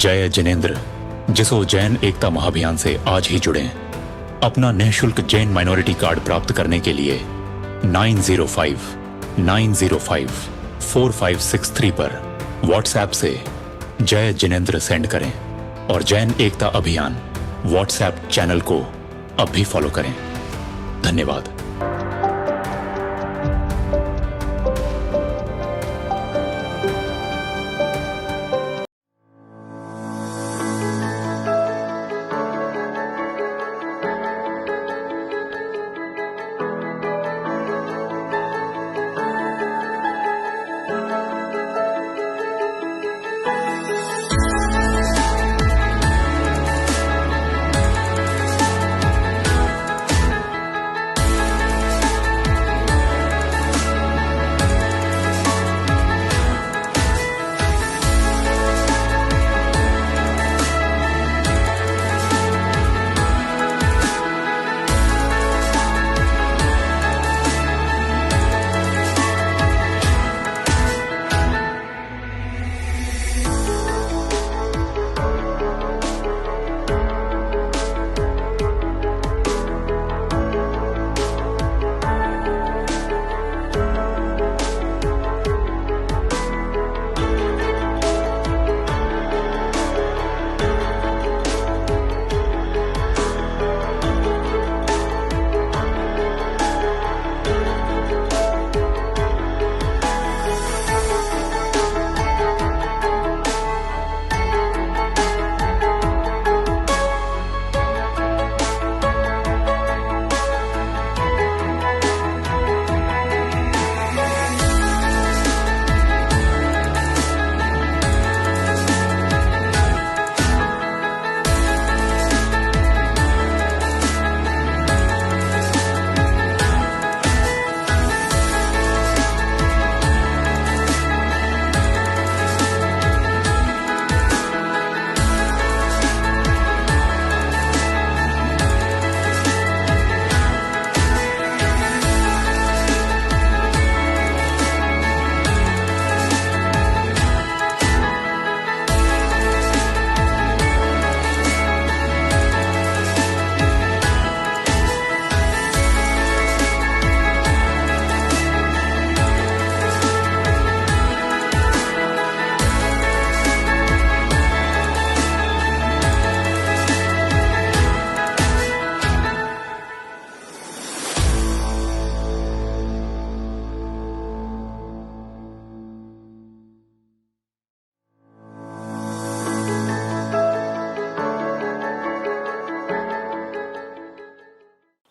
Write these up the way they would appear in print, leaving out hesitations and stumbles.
जय जिनेंद्र, जिस उज्जैन एकता महाअभियान से आज ही जुड़ें। अपना निःशुल्क जैन माइनॉरिटी कार्ड प्राप्त करने के लिए 9059054563 पर व्हाट्सएप से जय जिनेंद्र सेंड करें और जैन एकता अभियान व्हाट्सएप चैनल को अब भी फॉलो करें। धन्यवाद।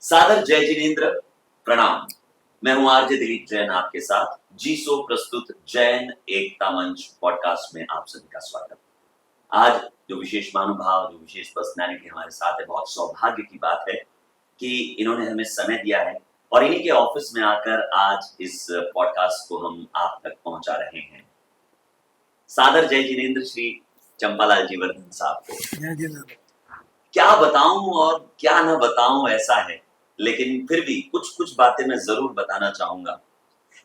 सादर जय जिनेंद्र प्रणाम। मैं हूं आरजे दिलीप जैन, आपके साथ जी100 प्रस्तुत जैन एकता मंच पॉडकास्ट में आप सभी का स्वागत। आज जो विशेष महानुभाव, जो विशेष पर्सनैलिटी हमारे साथ है, बहुत सौभाग्य की बात है कि इन्होंने हमें समय दिया है और इन्हीं के ऑफिस में आकर आज इस पॉडकास्ट को हम आप तक पहुंचा रहे हैं। सादर जय जिनेंद्र श्री चंपालाल जी वर्धन साहब को क्या बताऊं और क्या न बताऊं, ऐसा है, लेकिन फिर भी कुछ कुछ बातें मैं जरूर बताना चाहूंगा।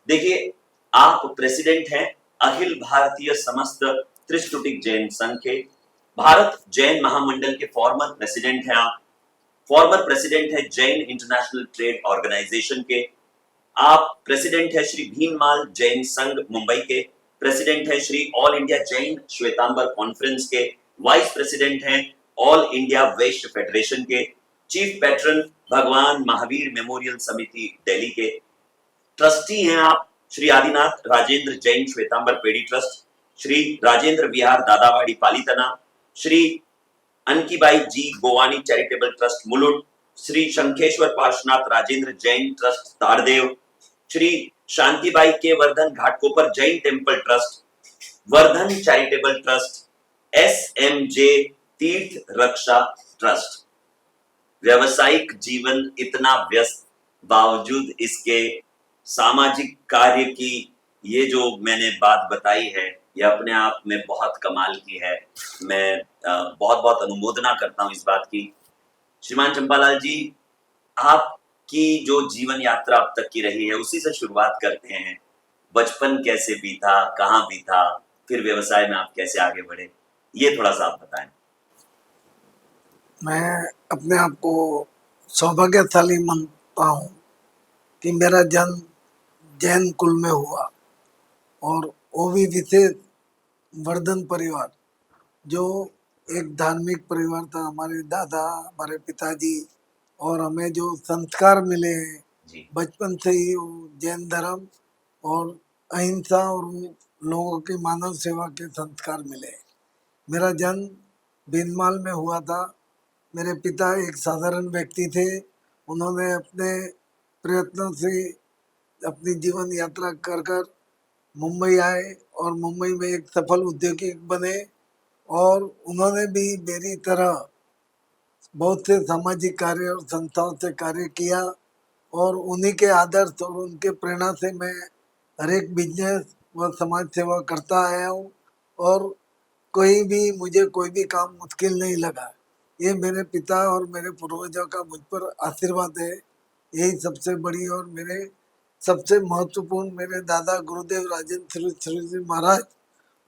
देखिए, आप प्रेसिडेंट हैं अखिल भारतीय समस्त त्रिष्टुटिक जैन संघ के, भारत जैन महामंडल के फॉर्मर प्रेसिडेंट हैं आप, फॉर्मर प्रेसिडेंट है जैन इंटरनेशनल ट्रेड ऑर्गेनाइजेशन के, आप प्रेसिडेंट है श्री भीममाल जैन संघ मुंबई के, प्रेसिडेंट है Shri all India Jain Shwetambar conference के, वाइस प्रेसिडेंट हैं ऑल इंडिया वैश्य फेडरेशन के, chief patron Bhagwan Mahavir memorial Samiti Delhi के, ट्रस्टी हैं आप Shri Adinath Rajendra Jain Shwetambar Pedhi trust, Shri Rajendra Vihar Dadawadi Palitana, Shri Ankibai ji Govani charitable trust Mulund, Shri Shankheshwar Parshwanath Rajendra Jain trust ताड़देव, Shri Shantibai K Vardhan Ghatkopar Jain temple trust, Vardhan charitable trust, SMJ Tirth रक्षा ट्रस्ट। व्यवसायिक जीवन इतना व्यस्त, बावजूद इसके सामाजिक कार्य की ये जो मैंने बात बताई है, ये अपने आप में बहुत कमाल की है। मैं बहुत बहुत अनुमोदना करता हूं इस बात की। श्रीमान चंपालाल जी, आपकी जो जीवन यात्रा अब तक की रही है, उसी से शुरुआत करते हैं। बचपन कैसे बीता, कहाँ बीता, फिर व्यवसाय में आप कैसे आगे बढ़े, ये थोड़ा सा आप बताएं। मैं अपने आप को सौभाग्यशाली मानता हूँ कि मेरा जन्म जैन कुल में हुआ, और वो भी विशेष वर्धन परिवार, जो एक धार्मिक परिवार था। हमारे दादा, हमारे पिताजी, और हमें जो संस्कार मिले हैं जी बचपन से ही, वो जैन धर्म और अहिंसा और लोगों की मानव सेवा के संस्कार मिले। मेरा जन्म बीनमाल में हुआ था। मेरे पिता एक साधारण व्यक्ति थे। उन्होंने अपने प्रयत्नों से अपनी जीवन यात्रा कर कर मुंबई आए और मुंबई में एक सफल उद्योगिक बने, और उन्होंने भी मेरी तरह बहुत से सामाजिक कार्य और संस्थाओं से कार्य किया, और उन्हीं के आदर्श और उनके प्रेरणा से मैं हर एक बिजनेस व समाज सेवा करता आया हूँ, और कोई भी मुझे कोई भी काम मुश्किल नहीं लगा। ये मेरे पिता और मेरे पूर्वजों का मुझ पर आशीर्वाद है। यही सबसे बड़ी और मेरे सबसे महत्वपूर्ण, मेरे दादा गुरुदेव राजेंद्र श्री जी महाराज,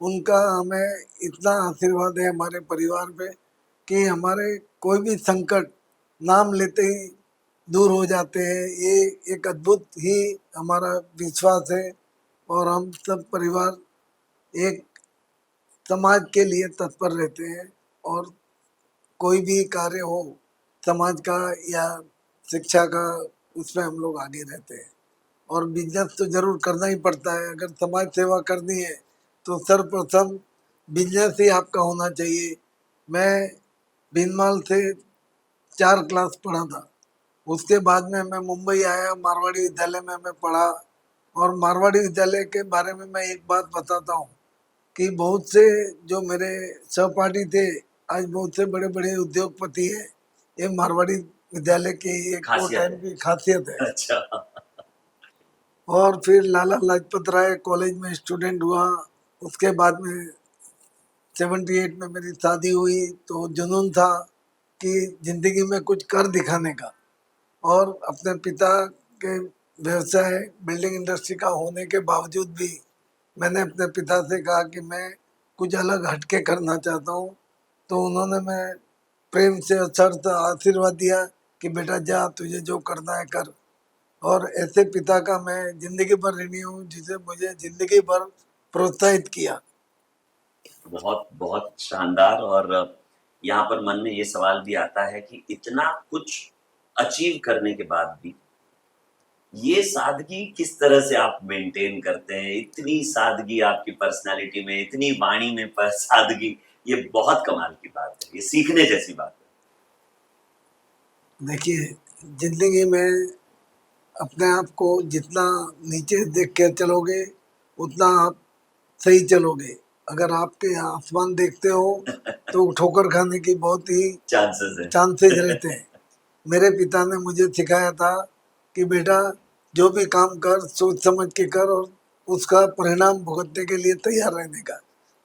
उनका हमें इतना आशीर्वाद है हमारे परिवार पे कि हमारे कोई भी संकट नाम लेते ही दूर हो जाते हैं। ये एक अद्भुत ही हमारा विश्वास है, और हम सब परिवार एक समाज के लिए तत्पर रहते हैं, और कोई भी कार्य हो समाज का या शिक्षा का, उसमें हम लोग आगे रहते हैं। और बिजनेस तो जरूर करना ही पड़ता है। अगर समाज सेवा करनी है तो सर्वप्रथम बिजनेस ही आपका होना चाहिए। मैं भीनमाल से 4 क्लास पढ़ा था। उसके बाद में मैं मुंबई आया, मारवाड़ी विद्यालय में मैं पढ़ा। और मारवाड़ी विद्यालय के बारे में मैं एक बात बताता हूँ कि बहुत से जो मेरे सहपाठी थे, आज बहुत से बड़े बड़े उद्योगपति हैं। ये मारवाड़ी विद्यालय की एक वो खासियत टाइम है। की खासियत है। अच्छा। और फिर लाला लाजपत राय कॉलेज में स्टूडेंट हुआ। उसके बाद में 78 में मेरी शादी हुई, तो जुनून था कि जिंदगी में कुछ कर दिखाने का। और अपने पिता के व्यवसाय बिल्डिंग इंडस्ट्री का होने के बावजूद भी मैंने अपने पिता से कहा कि मैं कुछ अलग हटके करना चाहता हूँ। तो उन्होंने मैं प्रेम से सर आशीर्वाद दिया कि बेटा जा, तुझे जो करना है कर। और ऐसे पिता का मैं जिंदगी भर ऋणी हूँ, जिसे मुझे जिंदगी भर प्रोत्साहित किया। बहुत बहुत शानदार। और यहाँ पर मन में ये सवाल भी आता है कि इतना कुछ अचीव करने के बाद भी ये सादगी किस तरह से आप मेंटेन करते हैं? इतनी सादगी आपकी पर्सनालिटी में, इतनी वाणी में पर सादगी, ये बहुत कमाल की बात है, ये सीखने जैसी बात देखिए, जिंदगी में अपने आप को जितना नीचे देख के चलोगे उतना आप सही चलोगे। अगर आपके आसमान देखते हो तो ठोकर खाने की बहुत ही है। चांसेस है। चांसेस रहते हैं। मेरे पिता ने मुझे सिखाया था कि बेटा, जो भी काम कर सोच समझ के कर, और उसका परिणाम भुगतने के लिए तैयार रहने का।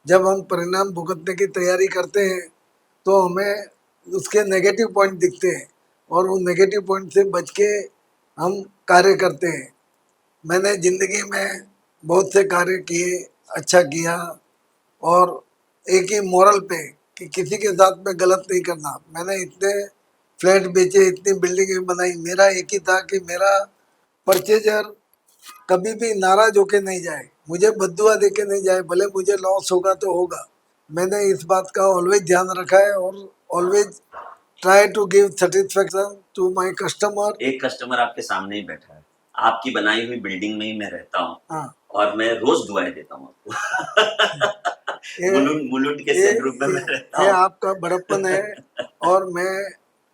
जब हम परिणाम भुगतने की तैयारी करते हैं तो हमें उसके नेगेटिव पॉइंट दिखते हैं, और उन नेगेटिव पॉइंट से बच के हम कार्य करते हैं। मैंने जिंदगी में बहुत से कार्य किए, अच्छा किया, और एक ही मोरल पे कि किसी के साथ में गलत नहीं करना। मैंने इतने फ्लैट बेचे, इतनी बिल्डिंगें बनाई। मेरा एक ही था कि मेरा परचेजर कभी भी नाराज होके नहीं जाए, मुझे बद्दुआ दे के नहीं जाए, भले मुझे लॉस होगा तो होगा। मैंने इस बात का ऑलवेज ध्यान रखा है, और always try to give satisfaction to my customer. एक कस्टमर आपके सामने ही बैठा है, आपकी बनाई हुई बिल्डिंग में ही मैं रहता हूँ, हाँ, और मैं रोज दुआएं देता हूँ आपको। ये मुलुंड मुलुंड के ये सैंड में मैं रहता ये हूँ। आपका बड़प्पन है। और मैं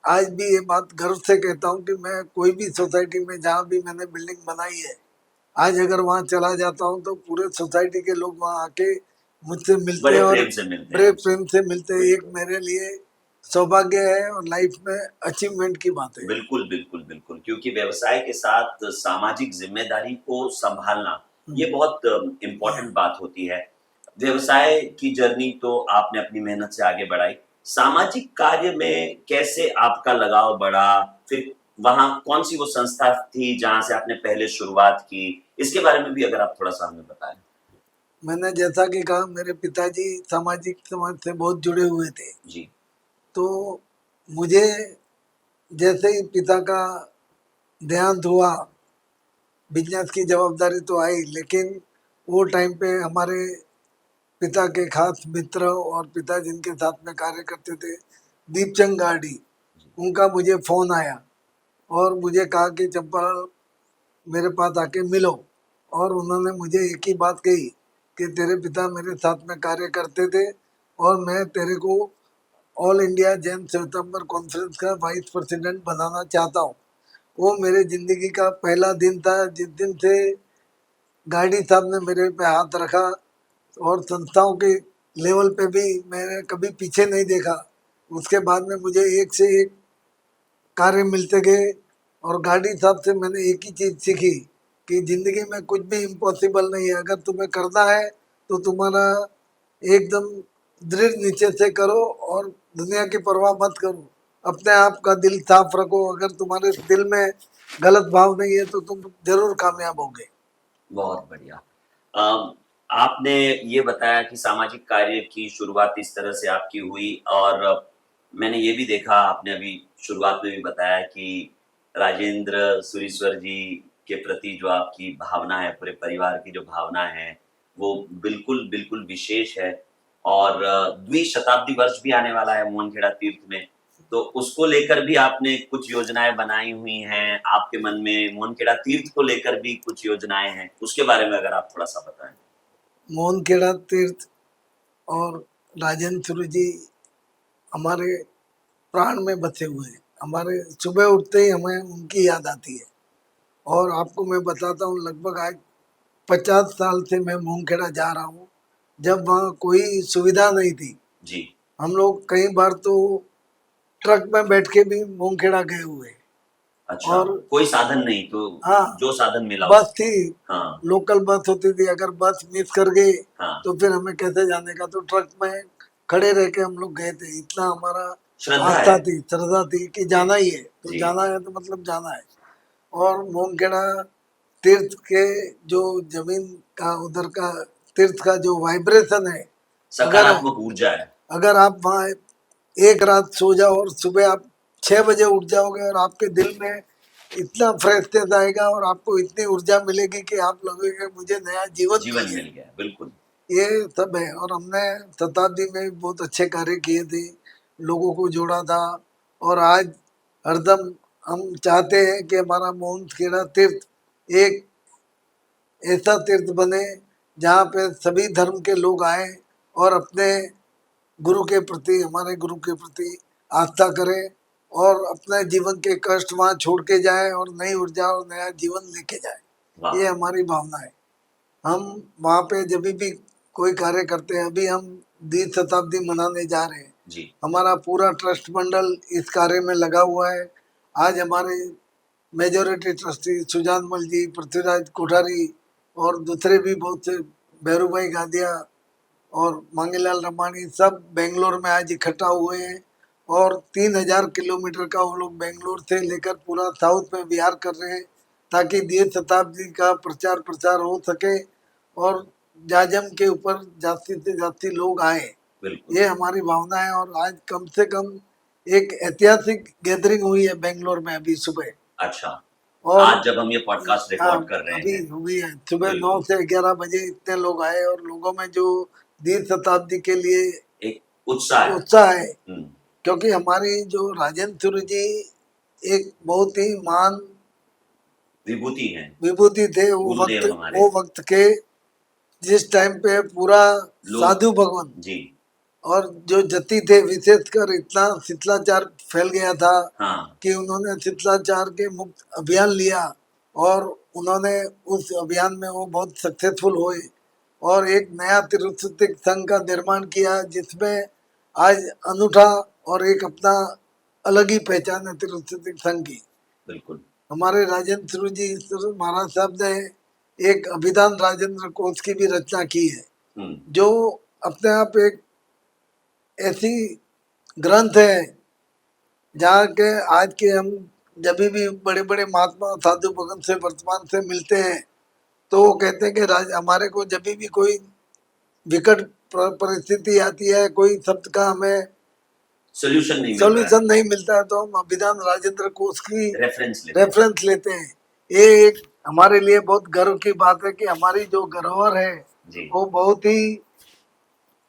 आज भी ये बात गर्व से कहता हूँ कि मैं कोई भी सोसाइटी में जहाँ भी मैंने बिल्डिंग बनाई है, आज अगर वहाँ चला जाता हूँ तो पूरे सोसाइटी के लोग वहाँ आके मुझसे मिलते बड़े हैं, और प्रेम से मिलते हैं बड़े हमसे। प्रेम से मिलते हैं। एक बिल्कुल मेरे लिए सौभाग्य है और लाइफ में अचीवमेंट की बात है। बिल्कुल बिल्कुल बिल्कुल, क्योंकि व्यवसाय के साथ सामाजिक जिम्मेदारी को संभालना ये बहुत इम्पोर्टेंट बात होती है। व्यवसाय की जर्नी तो आपने अपनी मेहनत से आगे बढ़ाई, सामाजिक कार्य में कैसे आपका लगाव बढ़ा? फिर वहाँ कौन सी वो संस्था थी जहाँ से आपने पहले शुरुआत की? इसके बारे में भी अगर आप थोड़ा सा हमें बताएं। मैंने जैसा कि कहा, मेरे पिताजी सामाजिक समाज से बहुत जुड़े हुए थे, जी तो मुझे जैसे ही पिता का देहांत हुआ, बिजनेस की जवाबदारी तो आई, लेकिन वो टाइम पे हमारे पिता के खास मित्र और पिता जिनके साथ में कार्य करते थे, दीपचंद गार्डी, उनका मुझे फोन आया और मुझे कहा कि चंपालाल मेरे पास आके मिलो। और उन्होंने मुझे एक ही बात कही कि तेरे पिता मेरे साथ में कार्य करते थे और मैं तेरे को All India Jain Shwetambar conference का वाइस प्रेसिडेंट बनाना चाहता हूँ। वो मेरे जिंदगी का पहला दिन था जिस दिन से गार्डी साहब ने मेरे पे हाथ रखा, और संस्थाओं के लेवल पे भी मैंने कभी पीछे नहीं देखा। उसके बाद में मुझे एक से एक कार्य मिलते गए, और गार्डी साहब से मैंने एक ही चीज सीखी कि जिंदगी में कुछ भी इम्पॉसिबल नहीं है। अगर तुम्हें करना है तो तुम्हारा एकदम दृढ़ निश्चय से करो और दुनिया की परवाह मत करो। अपने आप का दिल साफ रखो, अगर तुम्हारे दिल में गलत भाव नहीं है तो तुम जरूर कामयाब होगे। बहुत बढ़िया। आपने ये बताया कि सामाजिक कार्य की शुरुआत इस तरह से आपकी हुई, और मैंने ये भी देखा, आपने अभी शुरुआत में भी बताया कि राजेंद्र सूरीश्वर जी के प्रति जो आपकी भावना है, पूरे परिवार की जो भावना है, वो बिल्कुल, बिल्कुल विशेष है। और द्विशताब्दी वर्ष भी आने वाला है मोहनखेड़ा तीर्थ में, तो उसको लेकर भी आपने कुछ योजनाएँ बनाई हुई हैं, आपके मन में मोहनखेड़ा तीर्थ को लेकर भी कुछ योजनाएँ हैं, उसके बारे में अगर आप थोड़ा-सा बताएँ? मोहनखेड़ा तीर्थ और राजेंद्र सूरी जी हमारे प्राण में बसे हुए हैं। हमारे सुबह उठते ही हमें उनकी याद आती है। और आपको मैं बताता हूँ, लगभग आज 50 साल से मैं मोहनखेड़ा जा रहा हूँ, जब वहाँ कोई सुविधा नहीं थी। जी, हम लोग कई बार तो ट्रक में बैठ के भी मोहनखेड़ा गए हुए हैं। अच्छा, और कोई साधन नहीं तो हाँ, जो साधन मिला बस उस। थी, हाँ, लोकल बस होती थी। अगर बस मिस कर गई हाँ, तो फिर हमें कैसे जाने का, तो ट्रक में खड़े रह के हम लोग गए थे। इतना हमारा श्रद्धा आस्था है। थी, श्रद्धा थी कि जी, जाना ही है, तो जी, जाना है तो मतलब जाना है। और मोमखेड़ा तीर्थ के जो जमीन का उधर का तीर्थ का जो वाइब्रेशन है, अगर सकारात्मक ऊर्जा है। अगर आप वहाँ एक रात सो जाओ और सुबह आप 6 बजे उठ जाओगे, और आपके दिल में इतना फ्रेशनेस आएगा और आपको इतनी ऊर्जा मिलेगी कि आप लगेगा मुझे नया जीवन जीवन मिल गया। मिल गया, बिल्कुल। ये सब है। और हमने शताब्दी में बहुत अच्छे कार्य किए थे, लोगों को जोड़ा था। और आज हरदम हम चाहते हैं कि हमारा मोहनखेड़ा तीर्थ एक ऐसा तीर्थ बने जहाँ पे सभी धर्म के लोग आए और अपने गुरु के प्रति, हमारे गुरु के प्रति आस्था करें, और अपने जीवन के कष्ट वहाँ छोड़ के जाए और नई ऊर्जा और नया जीवन लेके जाए। वाह! ये हमारी भावना है। हम वहाँ पे जब भी कोई कार्य करते हैं, अभी हम 20 शताब्दी मनाने जा रहे हैं, जी, हमारा पूरा ट्रस्ट मंडल इस कार्य में लगा हुआ है। आज हमारे मेजोरिटी ट्रस्टी सुजान मल जी, पृथ्वीराज कोठारी और दूसरे भी बहुत से, भैरू भाई गादिया और मांगीलाल रमानी, सब बेंगलोर में आज इकट्ठा हुए हैं। और 3,000 किलोमीटर का वो लोग बेंगलोर से लेकर पूरा साउथ में विहार कर रहे हैं, ताकि 20 शताब्दी का प्रचार प्रसार हो सके और जाजम के ऊपर जास्ती से जास्ती लोग आए। बिल्कुल। ये हमारी भावना है। और आज कम से कम एक ऐतिहासिक गैदरिंग हुई है बेंगलोर में अभी सुबह। अच्छा, और आज जब हम ये पॉडकास्ट हाँ, रिकॉर्ड कर रहे अभी हैं, हुई है। सुबह नौ बिल्कुल, से 11 बजे इतने लोग आए, और लोगों में जो 20 शताब्दी के लिए एक उत्साह है। उत्साह है। हुँ, क्योंकि हमारी जो राजेंद्र सूरी जी एक बहुत ही महान विभूति हैं, विभूति थे। गुरुदेव हमारे। वो वक्त के जिस टाइम पे पूरा लोग। साधु भगवान जी, और जो जति थे, विशेषकर इतना शिथिलाचार फैल गया था हाँ, कि उन्होंने शिथिलाचार के मुक्त अभियान लिया, और उन्होंने उस अभियान में वो बहुत सक्सेसफुल हुए और एक नया तिरुपति संघ का निर्माण किया, जिसमें आज अनूठा और एक अपना अलग ही पहचान है तिरुपति संघ की। बिल्कुल। हमारे राजेंद्र सूरी जी महाराज साहब ने एक अभिधान राजेंद्र कोश की भी रचना की है, हुँ, जो अपने आप एक ऐसी ग्रंथ है जहाँ के आज के हम जब भी बड़े बड़े महात्मा साधु भगत से वर्तमान से मिलते हैं, तो वो कहते हैं कि हमारे को जब भी कोई विकट परिस्थिति आती है, कोई शब्द का हमें सोल्यूशन नहीं मिल रहा है, सॉल्यूशन नहीं मिलता है, तो हम अभिधान राजेंद्र कोश की रेफरेंस लेते हैं। ये एक हमारे लिए बहुत गर्व की बात है कि हमारी जो धरोहर है जी, वो बहुत ही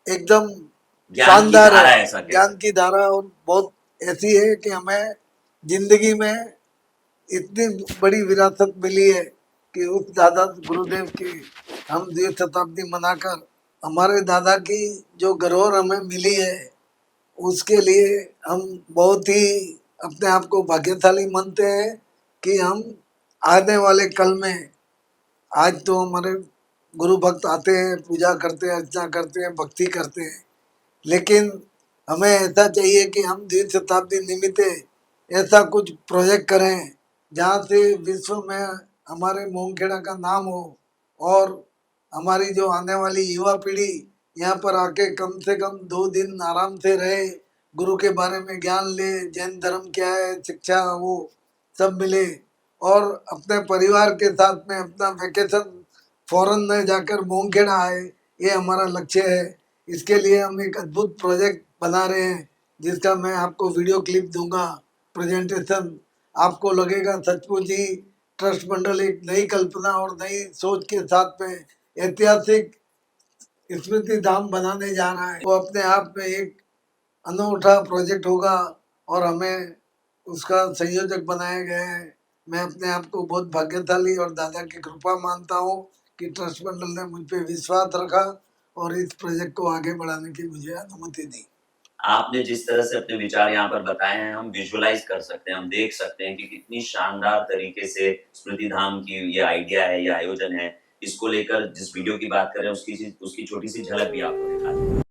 एकदम ज्ञान की शानदार धारा है, ऐसा कह ज्ञान सकते की धारा, और बहुत ऐसी है कि हमें जिंदगी में इतनी बड़ी विरासत मिली है कि उस दादा गुरुदेव की हम 2 शताब्दी मनाकर हमारे दादा की जो धरोहर हमें मिली है उसके लिए हम बहुत ही अपने आप को भाग्यशाली मानते हैं कि हम आने वाले कल में, आज तो हमारे गुरु भक्त आते हैं, पूजा करते हैं, अर्चना करते हैं, भक्ति करते हैं, लेकिन हमें ऐसा चाहिए कि हम 2 शताब्दी निमित्त ऐसा कुछ प्रोजेक्ट करें जहाँ से विश्व में हमारे मोंगखेड़ा का नाम हो, और हमारी जो आने वाली युवा पीढ़ी यहाँ पर आके कम से कम 2 दिन आराम से रहे, गुरु के बारे में ज्ञान ले, जैन धर्म क्या है, शिक्षा वो सब मिले, और अपने परिवार के साथ में अपना वेकेशन फॉरेन में जाकर मोंगखेड़ा आए, ये हमारा लक्ष्य है। इसके लिए हम एक अद्भुत प्रोजेक्ट बना रहे हैं जिसका मैं आपको वीडियो क्लिप दूंगा, प्रेजेंटेशन। आपको लगेगा सचमुच ही ट्रस्ट मंडल एक नई कल्पना और नई सोच के साथ में ऐतिहासिक स्मृति धाम बनाने जा रहा है। वो अपने आप में एक अनूठा प्रोजेक्ट होगा और हमें उसका संयोजक बनाया गया है। मैं अपने आप को बहुत भाग्यशाली और दादा की कृपा मानता हूँ कि ट्रस्ट मंडल ने मुझ पर विश्वास रखा और इस प्रोजेक्ट को आगे बढ़ाने की मुझे अनुमति दी। आपने जिस तरह से अपने विचार यहाँ पर बताए हैं, हम विजुअलाइज कर सकते हैं, हम देख सकते हैं कि कितनी शानदार तरीके से स्मृति धाम की ये आइडिया है, ये आयोजन है। इसको लेकर जिस वीडियो की बात कर रहे हैं उसकी छोटी सी झलक भी आपको दिखा दें।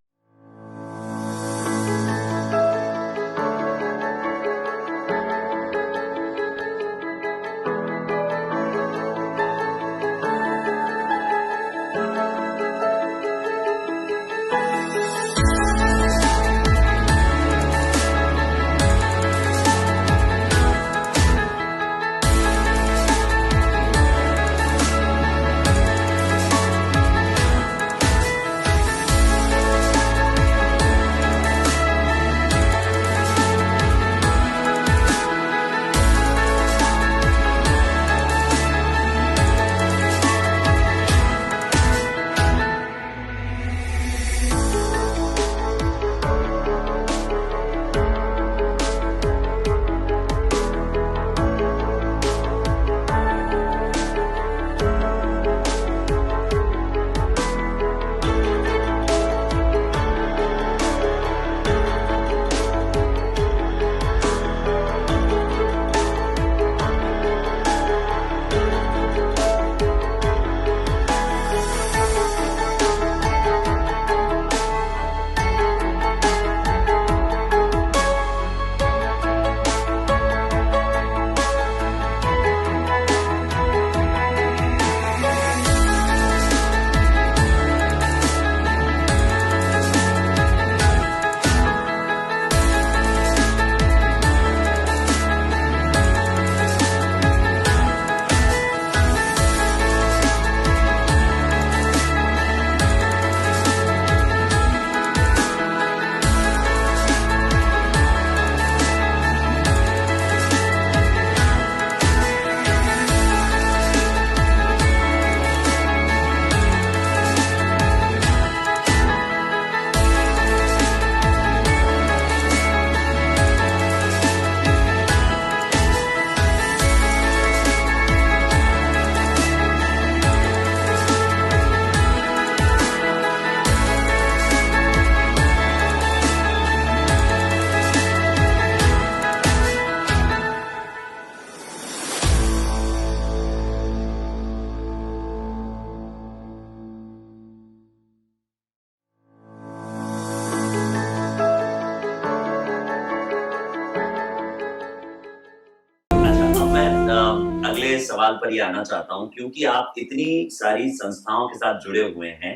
अगले सवाल पर ये आना चाहता हूँ, क्योंकि आप इतनी सारी संस्थाओं के साथ जुड़े हुए हैं।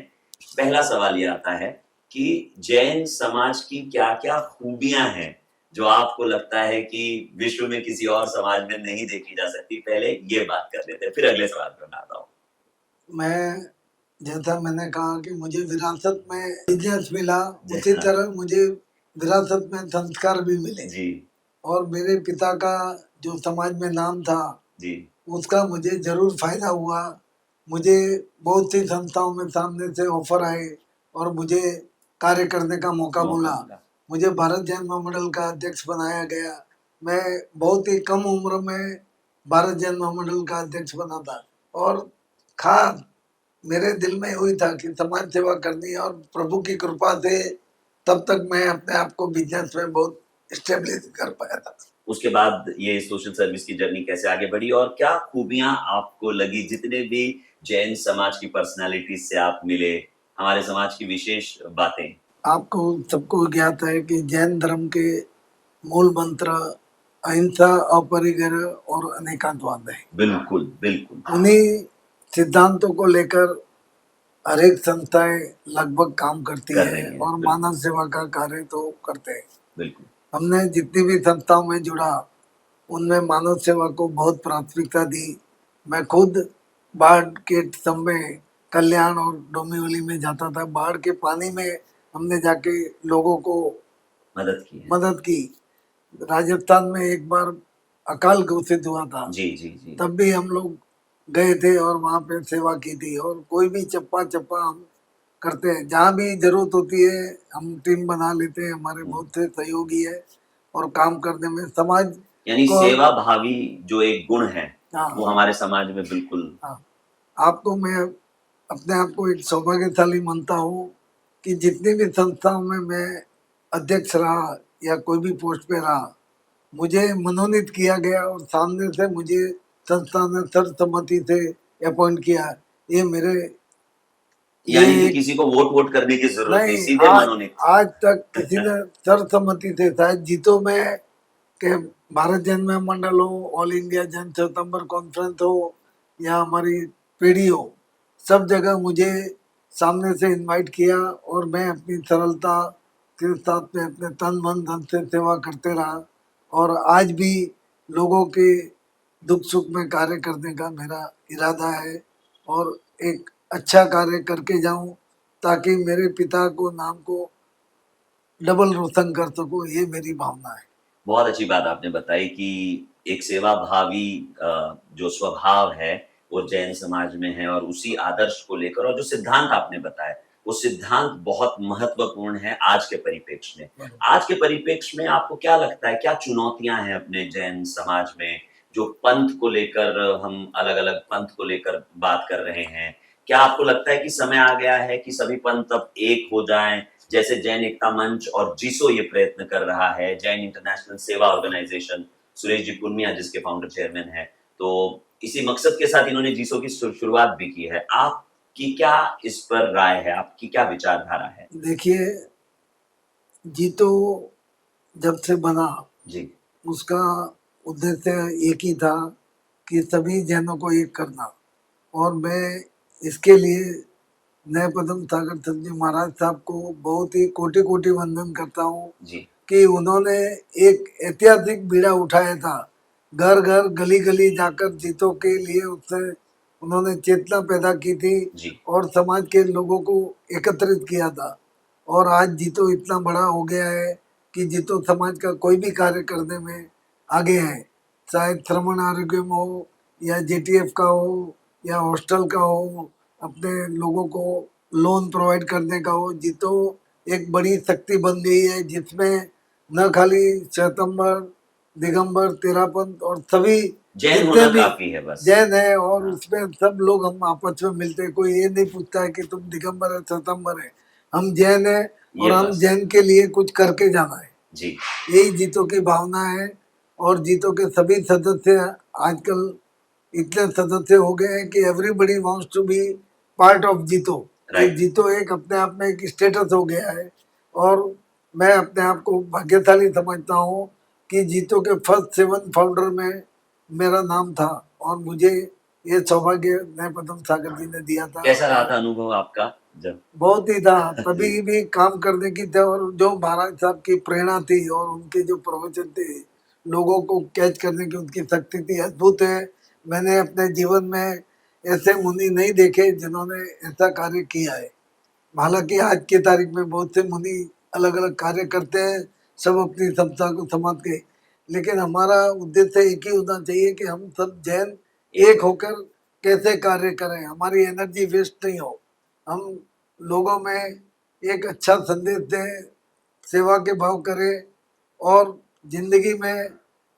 पहला सवाल ये आता है कि जैन समाज की क्या-क्या खूबियां हैं जो आपको लगता है कि विश्व में किसी और समाज में नहीं देखी जा सकती? पहले ये बात कर लेते हैं, फिर अगले सवाल पर मैं आता हूँ। मैं जैसा मैंने कहा कि मुझे विरासत में बिजनेस मिला, जी उसी हाँ। तरह मुझे विरासत में संस्कार भी मिले। जी और मेरे पिता का जो समाज में नाम था, जी उसका मुझे जरूर फायदा हुआ। मुझे बहुत सी संस्थाओं में सामने से ऑफर आए और मुझे कार्य करने का मौका मौका मिला। मिला। मुझे भारत जैन महामंडल का अध्यक्ष बनाया गया। मैं बहुत ही कम उम्र में भारत जैन महामंडल का अध्यक्ष बना था। और खास मेरे दिल में हुई था कि समाज सेवा करनी है, और प्रभु की कृपा से तब तक मैं अपने आप को बिजनेस में बहुत स्टेब्लिश कर पाया था। उसके बाद ये सोशल सर्विस की जर्नी कैसे आगे बढ़ी और क्या खूबियां आपको लगी जितने भी जैन समाज की पर्सनालिटी से आप मिले, हमारे समाज की विशेष बातें? आपको सबको ज्ञात है कि जैन धर्म के मूल मंत्र अहिंसा, अपरिग्रह और अनेकांतवाद है। बिल्कुल बिल्कुल। उन्हीं सिद्धांतों को लेकर हर एक संस्थाएं लगभग काम करती कर है रही हैं, और बिल्कुल मानव सेवा का कार्य तो करते हैं। बिल्कुल। हमने जितनी भी संस्थाओं में जुड़ा, उनमें मानव सेवा को बहुत प्राथमिकता दी। मैं खुद बाढ़ के समय कल्याण और डोंबिवली में जाता था। बाढ़ के पानी में हमने जाके लोगों को मदद की है। मदद की। राजस्थान में एक बार अकाल घोषित हुआ था, जी जी जी। तब भी हम लोग गए थे और वहाँ पे सेवा की थी। और कोई भी चप्पा चप्पा हम करते हैं, जहाँ भी जरूरत होती है हम टीम बना लेते हैं। हमारे बहुत से सहयोगी है और काम करने में समाज यानी को। सेवा भावी जो एक गुण है वो हाँ हमारे समाज में बिल्कुल। हाँ, आपको मैं अपने आप को एक सौभाग्यशाली मानता हूँ कि जितनी भी संस्थाओं में मैं अध्यक्ष रहा या कोई भी पोस्ट पे रहा, मुझे मनोनीत किया गया और सामने से मुझे संस्था ने सर्वसम्मति से अपॉइंट किया। ये मेरे ये यानी कि एक किसी को वोट वोट करने की जरूरत नहीं, नहीं, सीधे आज मनोनीत। आज तक किसी ने सर्वसम्मति से, शायद जीतो में के भारत जैन मंडल हो, all India Jain Shvetambar conference हो या हमारी पीढ़ी हो, सब जगह मुझे सामने से इनवाइट किया और मैं अपनी सरलता के साथ में अपने तन मन धन से सेवा करते रहा। और आज भी लोगों के दुख सुख में कार्य करने का मेरा इरादा है और एक अच्छा कार्य करके जाऊं, ताकि मेरे पिता को नाम को डबल रोशन कर सकूं। ये मेरी भावना है। बहुत अच्छी बात आपने बताई कि एक सेवा भावी जो स्वभाव है वो जैन समाज में है और उसी आदर्श को लेकर और जो सिद्धांत आपने बताए वो सिद्धांत बहुत महत्वपूर्ण है आज के परिप्रेक्ष्य में। आज के परिप्रेक्ष्य में आपको क्या लगता है, क्या चुनौतियां हैं अपने जैन समाज में जो पंथ को लेकर, हम अलग-अलग पंथ को लेकर बात कर रहे हैं? क्या आपको लगता है कि समय आ गया है कि सभी पंथ अब एक हो जाएं, जैसे जैन एकता मंच और जीसो ये प्रयत्न कर रहा है, जैन इंटरनेशनल सेवा ऑर्गेनाइजेशन, सुरेश जी पुनिया जिसके फाउंडर चेयरमैन है, तो इसी मकसद के साथ इन्होंने जीसो की शुरुआत भी की है। आपकी क्या इस पर राय है, आपकी क्या विचारधारा है? देखिए, जीतो जब से बना, जी उसका उद्देश्य एक ही था कि सभी जैनों को एक करना। और मैं इसके लिए नए पदम सागर चंद जी महाराज साहब को बहुत ही कोटि कोटि वंदन करता हूँ जी कि उन्होंने एक ऐतिहासिक बीड़ा उठाया था। घर घर गली गली जाकर जीतों के लिए उससे उन्होंने चेतना पैदा की थी जी और समाज के लोगों को एकत्रित किया था। और आज जीतो इतना बड़ा हो गया है कि जीतो समाज का कोई भी कार्य करने में आगे है, चाहे श्रवण आरोग्य में हो या जेटीएफ का हो या हॉस्टल का हो, अपने लोगों को लोन प्रोवाइड करने का हो। जीतो एक बड़ी शक्ति बन गई है जिसमें न खाली श्वेतंबर, दिगंबर, तेरापंथ और सभी जैन जितने होना भी काफी है बस। जैन है, और हाँ, उसमें सब लोग हम आपस में मिलते हैं। कोई ये नहीं पूछता है कि तुम दिगंबर है श्वेतंबर है, हम जैन है और ये हम बस। जैन के लिए कुछ करके जाना है। जी यही जीतो की भावना है। और जीतो के सभी सदस्य आजकल इतने सदस्य हो गए हैं कि everybody wants to be part of JITO. एक राइट। जीतो एक अपने आप में एक स्टेटस हो गया है। और मैं अपने आप को भाग्यशाली समझता हूँ कि जीतो के फर्स्ट 7 फाउंडर में मेरा नाम था और मुझे ये सौभाग्य नए पदम सागर जी ने दिया था। कैसा रहा था अनुभव आपका जब? बहुत ही था, जी तभी भी काम करने की थे। और जो महाराज साहब की प्रेरणा थी और उनके जो प्रवचन थे, लोगों को कैच करने की उनकी शक्ति थी, अद्भुत है। मैंने अपने जीवन में ऐसे मुनि नहीं देखे जिन्होंने ऐसा कार्य किया है। हालांकि आज की तारीख में बहुत से मुनि अलग अलग कार्य करते हैं, सब अपनी संस्था को समाज के, लेकिन हमारा उद्देश्य एक ही होना चाहिए कि हम सब जैन एक होकर कैसे कार्य करें, हमारी एनर्जी वेस्ट नहीं हो, हम लोगों में एक अच्छा संदेश दें, सेवा के भाव करें, और जिंदगी में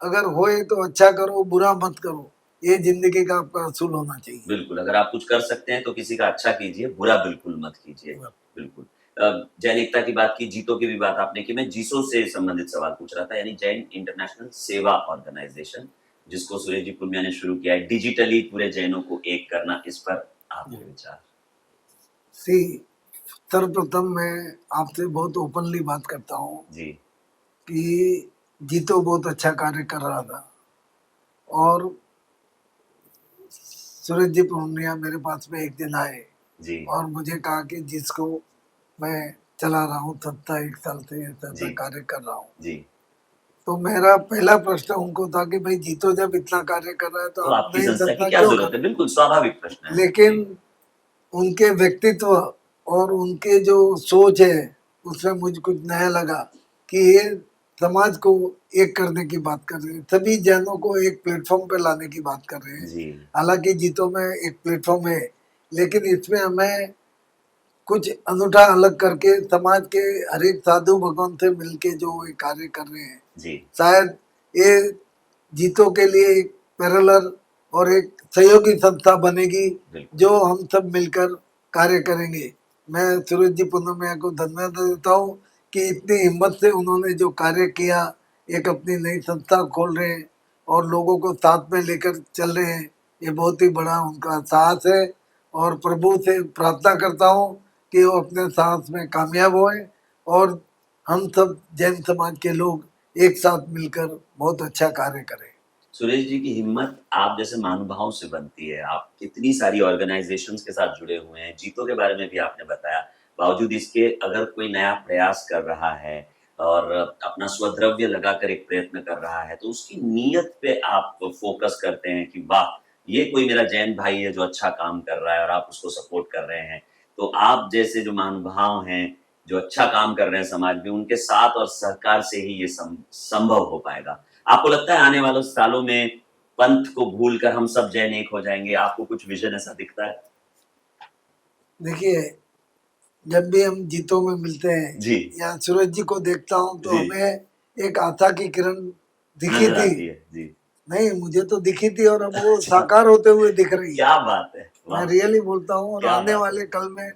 अगर होए तो अच्छा करो, बुरा मत करो, ये जिंदगी का आपका असूल होना चाहिए। बिल्कुल, अगर आप कुछ कर सकते हैं तो किसी का अच्छा कीजिए, बुरा बिल्कुल मत कीजिए। बिल्कुल। जैन एकता की बात की, जीतो की भी बात आपने की, मैं जीसो से संबंधित सवाल पूछ रहा था, यानी जैन इंटरनेशनल सेवा ऑर्गेनाइजेशन, जिसको सुरेश जी पुनिया ने शुरू किया है, डिजिटली पूरे जैनों को एक करना, इस पर आपके विचार? सी सर्वप्रथम मैं आपसे बहुत ओपनली बात करता हूँ जी, कि जीतो बहुत अच्छा कार्य कर रहा था, और सूरज जी पूर्णिया मेरे पास में एक दिन आए जी, और मुझे कहा कि जिसको मैं चला रहा हूँ संस्था 1 साल से ऐसा जी, कार्य कर रहा हूँ, जी। तो मेरा पहला प्रश्न उनको था कि भाई जीतो जब इतना कार्य कर रहा है तो तो आप आपकी नई संस्था की संस्था क्या क्यों ज़रूरत कर। है? बिल्कुल स्वाभाविक प्रश्न है। लेकिन जी, उनके व्यक्तित्व और उनके जो सोच है उसमें मुझे कुछ नया लगा कि ये समाज को एक करने की बात कर रहे हैं, सभी जैनों को एक प्लेटफॉर्म पे लाने की बात कर रहे हैं। जी, हालांकि जीतो में एक प्लेटफॉर्म है, लेकिन इसमें हमें कुछ अनूठा अलग करके समाज के हर एक साधु भगवान से मिलके जो ये कार्य कर रहे हैं, जी, शायद ये जीतों के लिए एक पैरेलल और एक सहयोगी संस्था बनेगी बिल्कुल। जो हम सब मिलकर कार्य करेंगे। मैं सूरज जी पुनमिया को धन्यवाद देता हूँ कि इतनी हिम्मत से उन्होंने जो कार्य किया, एक अपनी नई संस्था खोल रहे हैं और लोगों को साथ में लेकर चल रहे हैं, ये बहुत ही बड़ा उनका साहस है, और प्रभु से प्रार्थना करता हूँ कि वो अपने साहस में कामयाब होए, और हम सब जैन समाज के लोग एक साथ मिलकर बहुत अच्छा कार्य करें। सुरेश जी की हिम्मत आप जैसे महानुभावों से बनती है। आप कितनी सारी ऑर्गेनाइज़ेशंस के साथ जुड़े हुए हैं। जीतो के बारे में भी आपने बताया। बावजूद इसके अगर कोई नया प्रयास कर रहा है और अपना स्वद्रव्य लगाकर एक प्रयत्न कर रहा है, तो उसकी नीयत पे आप फ़ोकस करते हैं कि वाह! ये कोई मेरा जैन भाई है जो अच्छा काम कर रहा है और आप उसको सपोर्ट कर रहे हैं। तो आप जैसे जो महानुभाव हैं, जो अच्छा काम कर रहे हैं समाज में, उनके साथ और सहकार से ही ये संभव हो पाएगा। आपको लगता है आने वाले सालों में पंथ को भूलकर हम सब जैन एक हो जाएँगे? आपको कुछ विज़न ऐसा दिखता है? देखिए, जब भी हम जीतों में मिलते हैं जी, या सूरज जी को देखता हूँ तो जी, हमें एक आशा की किरण दिखी नज़र थी। आती है। जी। नहीं, मुझे तो दिखी थी और अब वो अच्छा, साकार होते हुए दिख रही है। क्या बात है! मैं वाह! रियली बोलता हूँ, और क्या आने बात है! वाले कल में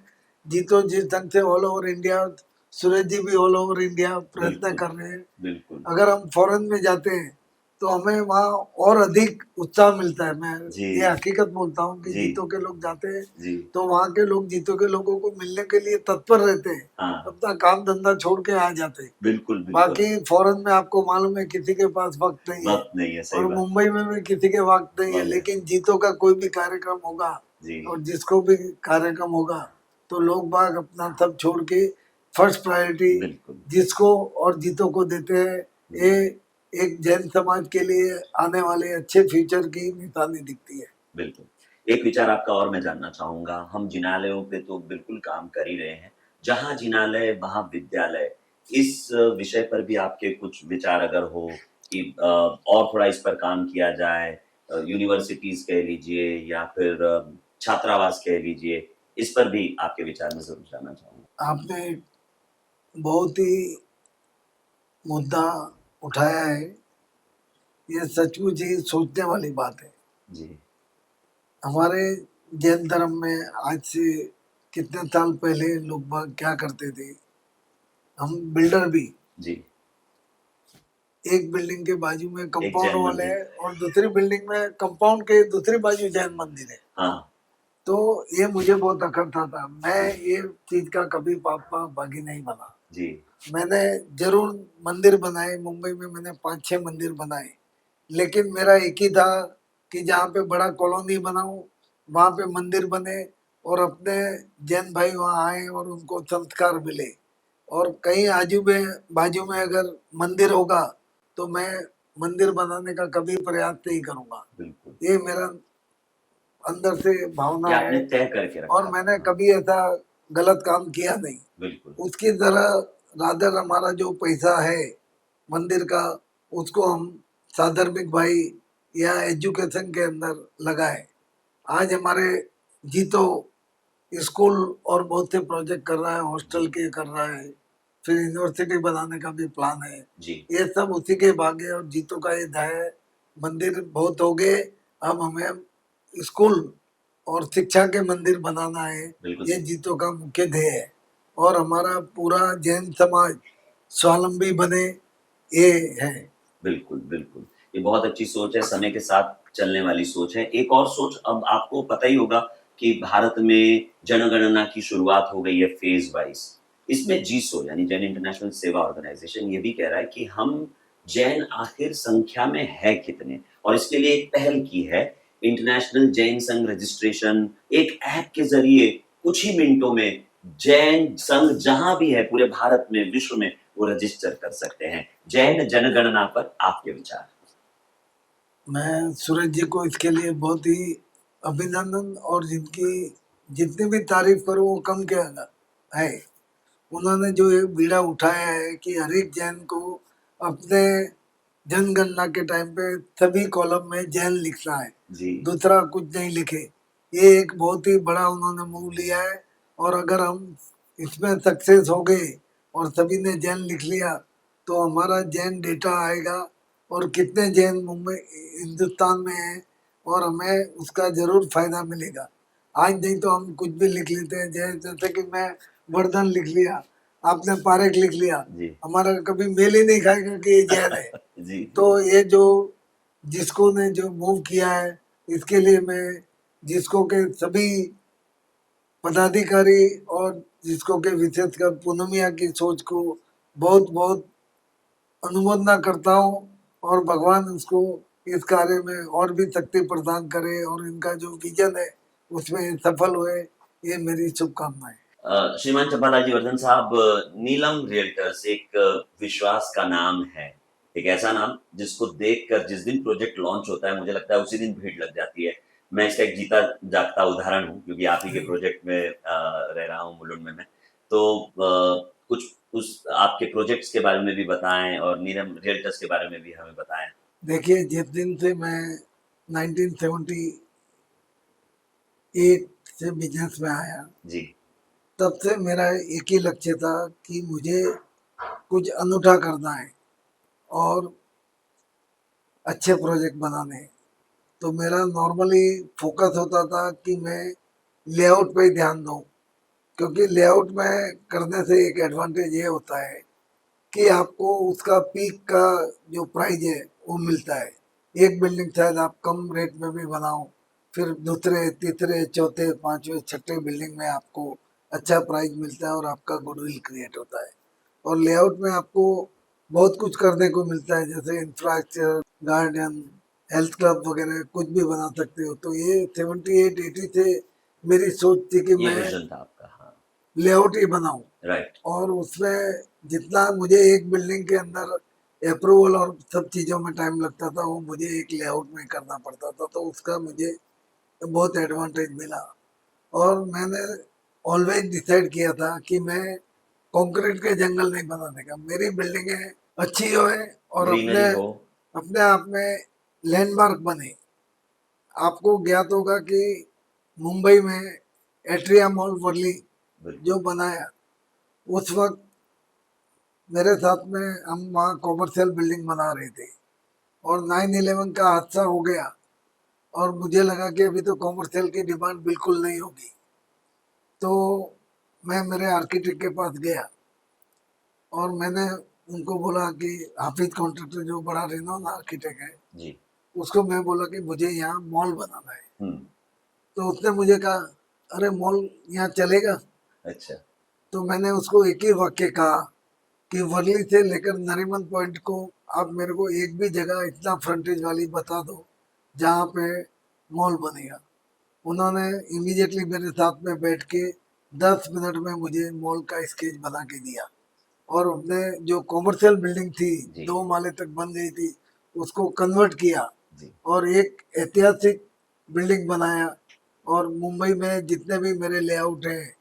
जीतो जिस ढंग से ऑल ओवर इंडिया, सूरज जी भी ऑल ओवर इंडिया प्रयत्न बिल्कुल, कर रहे हैं। बिल्कुल। अगर हम फॉरेन में जाते हैं तो हमें वहाँ और अधिक उत्साह मिलता है। मैं जी, ये हकीकत बोलता हूँ कि जी, जीतो के लोग जाते हैं जी। तो वहाँ के लोग जीतो के लोगों को मिलने के लिए तत्पर रहते हैं, हाँ, अपना काम धंधा छोड़ के आ जाते हैं। बिल्कुल, बिल्कुल। बाकी फॉरेन में आपको मालूम है किसी के पास वक्त नहीं है, वक़्त नहीं है, सही और बात। मुंबई में भी किसी के वक्त नहीं है, बहुत है। लेकिन जीतो का कोई भी कार्यक्रम होगा जी, और जिसको भी कार्यक्रम होगा तो लोग बाग अपना सब छोड़ के फर्स्ट प्रायोरिटी बिल्कुल। जिसको और जीतो को देते हैं। हुँ, ये एक जैन समाज के लिए आने वाले अच्छे फ्यूचर की निशानी दिखती है। बिल्कुल। एक विचार आपका और मैं जानना चाहूँगा, हम जिनालयों पे तो बिल्कुल काम कर ही रहे हैं। जहाँ जिनालय, वहाँ विद्यालय। इस विषय पर भी आपके कुछ विचार अगर हो कि और थोड़ा इस पर काम किया जाए, यूनिवर्सिटीज़ कह लीजिए या फिर छात्रावास कह लीजिए, इस पर भी आपके विचार मैं ज़रूर जानना चाहूँगा। आपने बहुत ही मुद्दा उठाया है, ये सचमुच ही सोचने वाली बात है। जी, हमारे जैन धर्म में आज से कितने साल पहले लोग बाग क्या करते थे, हम बिल्डर भी जी। एक बिल्डिंग के बाजू में एक कंपाउंड जैन वाले मंदिर। हैं और दूसरी बिल्डिंग में कंपाउंड के दूसरी बाजू जैन मंदिर है। हाँ, तो ये मुझे बहुत अखरता था, मैं जी, ये चीज का कभी पापा बागी नहीं बना। जी, मैंने जरूर मंदिर बनाए, मुंबई में मैंने 5-6 मंदिर बनाए, लेकिन मेरा एक ही था कि जहाँ पे बड़ा कॉलोनी बनाऊं वहाँ पे मंदिर बने और अपने जैन भाई वहाँ आए और उनको संस्कार मिले, और कहीं आजू में बाजू में अगर मंदिर होगा तो मैं मंदिर बनाने का कभी प्रयास नहीं करूंगा। बिल्कुल। ये मेरा अंदर से भावना ये है आपने तय करके रखा और था। मैंने हाँ, कभी ऐसा गलत काम किया नहीं। बिल्कुल। उसकी तरह रादर हमारा जो पैसा है मंदिर का उसको हम साधर्मिक भाई या एजुकेशन के अंदर लगाए। आज हमारे जीतो स्कूल और बहुत से प्रोजेक्ट कर रहा है, हॉस्टल जी, के कर रहा है, फिर यूनिवर्सिटी बनाने का भी प्लान है। जी, ये सब उसी के भाग्य और जीतो का ये है। मंदिर बहुत हो गए, अब हमें स्कूल और शिक्षा के मंदिर बनाना है। बिल्कुल ये सही। जीतो का मुख्य ध्येय है और हमारा पूरा जैन समाज स्वावलंबी बने, ये है। बिल्कुल, बिल्कुल। ये बहुत अच्छी सोच है, समय के साथ चलने वाली सोच है। एक और सोच अब आपको पता ही होगा कि भारत में जनगणना की शुरुआत हो गई है फ़ेज़ वाइज़। इसमें जीसो यानी जैन इंटरनेशनल सेवा ऑर्गनाइज़ेशन ये भी कह रहा है कि हम जैन आखिर संख्या में हैं कितने? और इसके लिए एक पहल की है, इंटरनेशनल जैन संघ रजिस्ट्रेशन एक ऐप के ज़रिए कुछ ही मिनटों में जैन संघ जहाँ भी है पूरे भारत में, विश्व में, वो रजिस्टर कर सकते हैं। जैन जनगणना पर आपके विचार? मैं सूरज जी को इसके लिए बहुत ही अभिनंदन और जिनकी जितनी भी तारीफ करूं वो कम क्या है। उन्होंने जो ये बीड़ा उठाया है कि हर एक जैन को अपने जनगणना के टाइम पे सभी कॉलम में जैन लिखना है, जी, दूसरा कुछ नहीं लिखे। ये एक बहुत ही बड़ा उन्होंने मूव लिया है और अगर हम इसमें सक्सेस हो गए और सभी ने जैन लिख लिया तो हमारा जैन डेटा आएगा और कितने जैन मुंबई हिंदुस्तान में हैं और हमें उसका जरूर फायदा मिलेगा। आज नहीं तो हम कुछ भी लिख लेते हैं, जैसे कि मैं वर्धन लिख लिया, आपने पारेख लिख लिया, जी। हमारा कभी मेल ही नहीं खाएगा कि ये जैन है। जी, तो जी। ये जो जिसको ने जो मूव किया है इसके लिए मैं जिसको के सभी पदाधिकारी और जिसको के विशेषकर पूनमिया की सोच को बहुत बहुत अनुमोदना करता हूँ और भगवान उसको इस कार्य में और भी शक्ति प्रदान करे और इनका जो विजन है उसमें ये सफल हुए, ये मेरी शुभकामनाएं। श्रीमान चंपालाल जी वर्धन साहब, नीलम रियल्टर्स एक विश्वास का नाम है। एक ऐसा नाम जिसको देखकर जिस दिन प्रोजेक्ट लॉन्च होता है मुझे लगता है उसी दिन भीड़ लग जाती है। मैं इसका एक जीता जागता उदाहरण हूँ क्योंकि आप ही के प्रोजेक्ट में रह रहा हूँ मुलुंड में मैं। तो कुछ उस आपके प्रोजेक्ट्स के बारे में भी बताएँ और नीलम रियल्टर्स के बारे में भी हमें बताएँ। देखिए जिस दिन से मैं 1978 से बिजनेस में आया जी, तब से मेरा एक ही लक्ष्य था कि मुझे कुछ अनूठा करना है और अच्छे प्रोजेक्ट बनाने हैं। तो मेरा नॉर्मली फोकस होता था कि मैं लेआउट पे ही ध्यान दूं, क्योंकि लेआउट में करने से एक एडवांटेज ये होता है कि आपको उसका पीक का जो प्राइस है वो मिलता है। एक बिल्डिंग शायद आप कम रेट में भी बनाओ, फिर दूसरे तीसरे चौथे पांचवे छठे बिल्डिंग में आपको अच्छा प्राइस मिलता है और आपका गुडविल क्रिएट होता है। और लेआउट में आपको बहुत कुछ करने को मिलता है, जैसे इंफ्रास्ट्रक्चर, गार्डन, हेल्थ क्लब वगैरह कुछ भी बना सकते हो। तो ये 78-80 से मेरी सोच थी कि ये मैं विज़न था आपका। हाँ, लेआउट ही बनाऊं राइट। और उसमें जितना मुझे एक बिल्डिंग के अंदर अप्रूवल और सब चीज़ों में टाइम लगता था वो मुझे एक लेआउट में करना पड़ता था, तो उसका मुझे बहुत एडवांटेज मिला। और मैंने ऑलवेज डिसाइड किया था कि मैं कंक्रीट के जंगल नहीं बनाने का, मेरी बिल्डिंगें अच्छी होए और अपने ग्रीनरी हो। अपने आप में लैंडमार्क बने। आपको ज्ञात होगा कि मुंबई में एट्रिया मॉल वर्ली बिल्कुल। जो बनाया, उस वक्त मेरे साथ में हम वहाँ कॉमर्शियल बिल्डिंग बना रहे थे और 9/11 का हादसा हो गया और मुझे लगा कि अभी तो कॉमर्शियल की डिमांड बिल्कुल नहीं होगी। तो मैं मेरे आर्किटेक्ट के पास गया और मैंने उनको बोला कि हाफिज कॉन्ट्रैक्टर जो बड़ा रेनॉन आर्किटेक्ट है, जी। उसको मैं बोला कि मुझे यहाँ मॉल बनाना है। हुँ, तो उसने मुझे कहा, अरे मॉल यहाँ चलेगा? अच्छा। तो मैंने उसको एक ही वाक्य कहा कि वर्ली से लेकर नरीमन पॉइंट को आप मेरे को एक भी जगह इतना फ्रंटेज वाली बता दो जहाँ पे मॉल बनेगा। उन्होंने इमीडिएटली मेरे साथ में बैठ के 10 मिनट में मुझे मॉल का स्केच बना के दिया और हमने जो कॉमर्शियल बिल्डिंग थी जी, 2 माले तक बन गई थी उसको कन्वर्ट किया जी। और एक ऐतिहासिक बिल्डिंग बनाया और मुंबई में जितने भी मेरे लेआउट हैं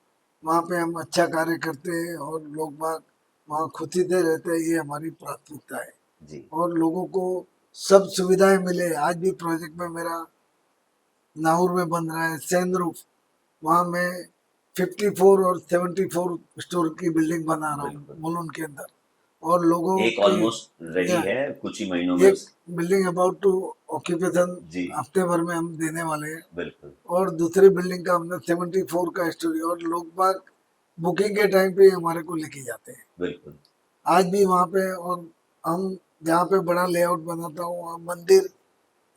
वहाँ पे हम अच्छा कार्य करते हैं और लोग बाग वहाँ खुशी से रहते हैं, ये हमारी प्राथमिकता है। जी और लोगों को सब सुविधाएं मिले। आज भी प्रोजेक्ट में मेरा नाहौर में बन रहा है सैनरूफ, वहाँ मैं 54 और 74 स्टोर की बिल्डिंग बना रहा हूँ बिल्कुल। मुलुंड के अंदर। और लोगों एक की ऑलमोस्ट रेडी या, है, कुछ ही महीनों में एक बिल्डिंग अबाउट टू ऑक्यूपेशन जी हफ्ते भर में हम देने वाले हैं। बिल्कुल और दूसरी बिल्डिंग का हमने 74 का स्टोरी, और लोग बाग बुकिंग के टाइम पे हमारे को लेके जाते हैं बिल्कुल आज भी वहाँ पे। और हम जहाँ पे बड़ा लेआउट बनाता हूँ वहाँ मंदिर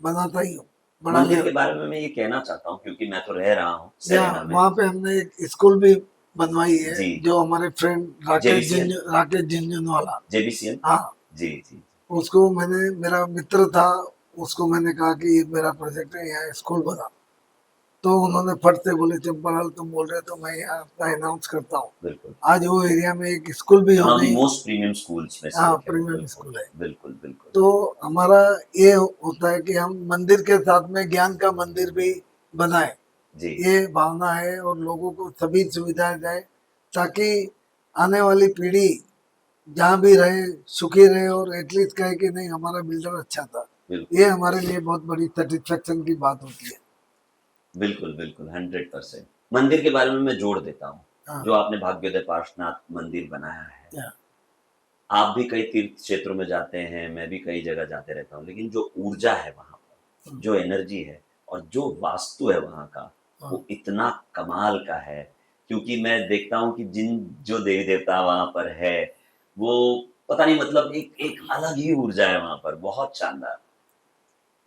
बनाता ही हूँ, बड़ा मंदिर के लेआउट। बारे में मैं ये कहना चाहता हूँ क्योंकि मैं तो रह रहा हूँ या सेरेना में। वहाँ पे हमने एक स्कूल भी बनवाई है जी जो हमारे friend JBCN? Rakesh Jhunjhunwala, JBCN? हाँ, जी जी उसको मैंने, मेरा मित्र था, उसको मैंने कहा कि ये मेरा प्रोजेक्ट है, यहाँ स्कूल बना। तो उन्होंने फट से बोले चंपालाल तुम बोल रहे हो तो मैं यहाँ अपना अनाउंस करता हूँ। बिल्कुल। आज वो एरिया में एक स्कूल भी हो वन ऑफ द गई। मोस्ट प्रीमियम स्कूल्स में से हाँ, एक है वो, प्रीमियम बिल्कुल स्कूल है। बिल्कुल बिल्कुल। तो हमारा ये होता है कि हम मंदिर के साथ में ज्ञान का मंदिर भी बनाए, जी ये भावना है। और लोगों को सभी सुविधाएं जाए ताकि आने वाली पीढ़ी जहाँ भी रहे सुखी रहे और एटलीस्ट कहे कि नहीं हमारा बिल्डर अच्छा था। बिल्कुल ये हमारे लिए बहुत बड़ी सेटिस्फेक्शन की बात होती है। बिल्कुल बिल्कुल 100%। मंदिर के बारे में मैं जोड़ देता हूँ, हाँ, जो आपने भाग्योदय पार्श्वनाथ मंदिर बनाया है। या, आप भी कई तीर्थ क्षेत्रों में जाते हैं, मैं भी कई जगह जाते रहता हूँ, लेकिन जो ऊर्जा है वहाँ पर, जो एनर्जी है और जो वास्तु है वहाँ का, वो इतना कमाल का है। क्योंकि मैं देखता हूँ कि जो देवी देवता वहाँ पर है, वो पता नहीं मतलब एक अलग ही ऊर्जा है वहाँ पर, बहुत शानदार।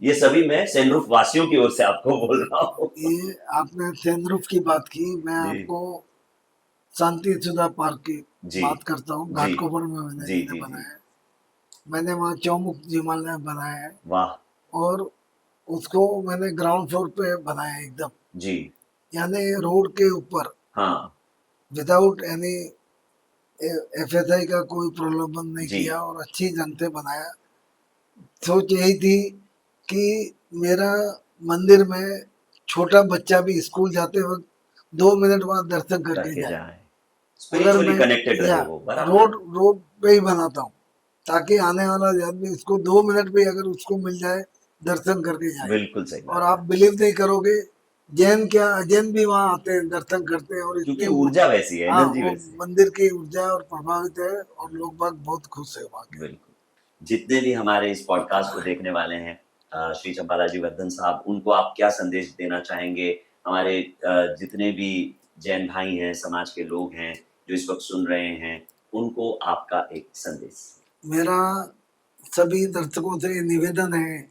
ये सभी मैं सैनरूफ वासियों की ओर से आपको बोल रहा हूँ। ये आपने सैनरूफ की बात की, मैं जी आपको शांति सुधा पार्क की जी बात करता हूँ। जी घाटकोपर में मैंने जी जिन्हें जी जी बनाया है, मैंने वहाँ चौमुख जिमालय बनाया है। वाह और उसको मैंने ग्राउंड फ्लोर पे बनाया है एकदम, जी यानी रोड के ऊपर, हाँ विदाउट एनी FSI का कोई प्रलोभन नहीं जी किया और अच्छी ढंग से बनाया। सोच यही थी कि मेरा मंदिर में छोटा बच्चा भी स्कूल जाते वक्त 2 मिनट वहाँ दर्शन करके करके जाए। जाए, अगर स्पिरिचुअली मैं कनेक्टेड या रहे वो, बराबर रोड है। रोड पे ही बनाता हूँ ताकि आने वाला आदमी उसको 2 मिनट भी अगर उसको मिल जाए दर्शन करके जाए। बिल्कुल सही और बात आप है, बिलीव नहीं करोगे, जैन क्या अजैन भी वहाँ आते हैं दर्शन करते हैं। और क्योंकि इतनी ऊर्जा वैसी है, हाँ, एनर्जी वो वैसी है। मंदिर की ऊर्जा और प्रभावित है और लोग बाग बहुत खुश है वहाँ के। बिल्कुल। जितने भी हमारे इस पॉडकास्ट को देखने वाले हैं, श्री चंपालाजी वर्धन साहब, उनको आप क्या संदेश देना चाहेंगे? हमारे जितने भी जैन भाई हैं, समाज के लोग हैं जो इस वक्त सुन रहे हैं, उनको आपका एक संदेश। मेरा सभी दर्शकों से निवेदन है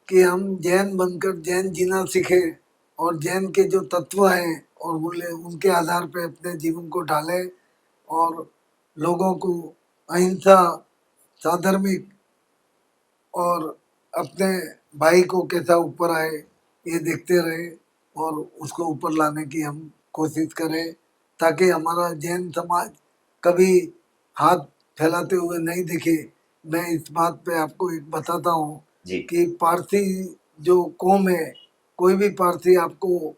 कि हम जैन बनकर जैन जीना सीखे और जैन के जो तत्व हैं और मूल्य उनके आधार पर अपने जीवन को ढालें और लोगों को अहिंसा, साधर्मिक और अपने भाई को कैसा ऊपर आए ये देखते रहे और उसको ऊपर लाने की हम कोशिश करें ताकि हमारा जैन समाज कभी हाथ फैलाते हुए नहीं दिखे। मैं इस बात पे आपको एक बताता हूँ जी कि पारसी जो कौम है, कोई भी पारसी आपको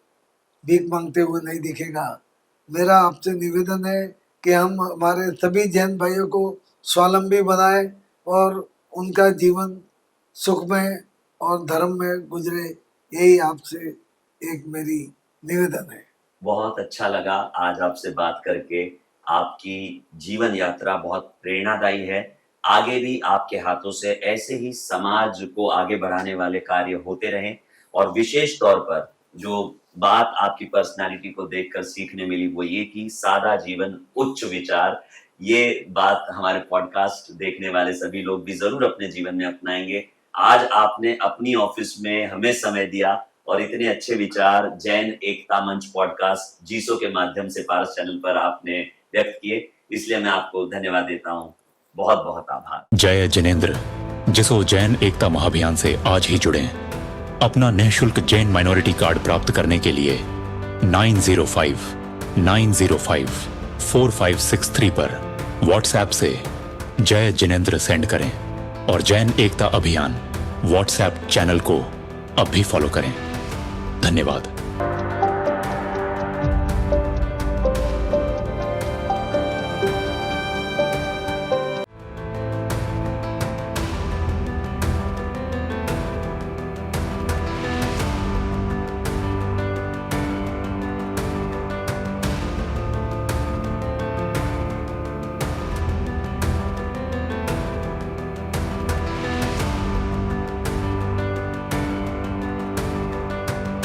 भीख मांगते हुए नहीं दिखेगा। मेरा आपसे निवेदन है कि हम हमारे सभी जैन भाइयों को स्वावलंबी बनाएं और उनका जीवन सुख में और धर्म में गुजरे, यही आपसे एक मेरी निवेदन है। बहुत अच्छा लगा आज आपसे बात करके। आपकी जीवन यात्रा बहुत प्रेरणादायी है। आगे भी आपके हाथों से ऐसे ही समाज को आगे बढ़ाने वाले कार्य होते रहें। और विशेष तौर पर जो बात आपकी पर्सनालिटी को देखकर सीखने मिली वो ये कि सादा जीवन उच्च विचार, ये बात हमारे पॉडकास्ट देखने वाले सभी लोग भी जरूर अपने जीवन में अपनाएंगे। आज आपने अपनी ऑफिस में हमें समय दिया और इतने अच्छे विचार जैन एकता मंच पॉडकास्ट जीसो के माध्यम से पारस चैनल पर आपने व्यक्त किए, इसलिए मैं आपको धन्यवाद देता हूँ। बहुत बहुत आभार। जय जिनेंद्र। जिसो जैन एकता महाअभियान से आज ही जुड़ें। अपना निःशुल्क जैन माइनॉरिटी कार्ड प्राप्त करने के लिए 9059054563 पर व्हाट्सएप से जय जिनेंद्र सेंड करें और जैन एकता अभियान व्हाट्सएप चैनल को अब भी फॉलो करें। धन्यवाद।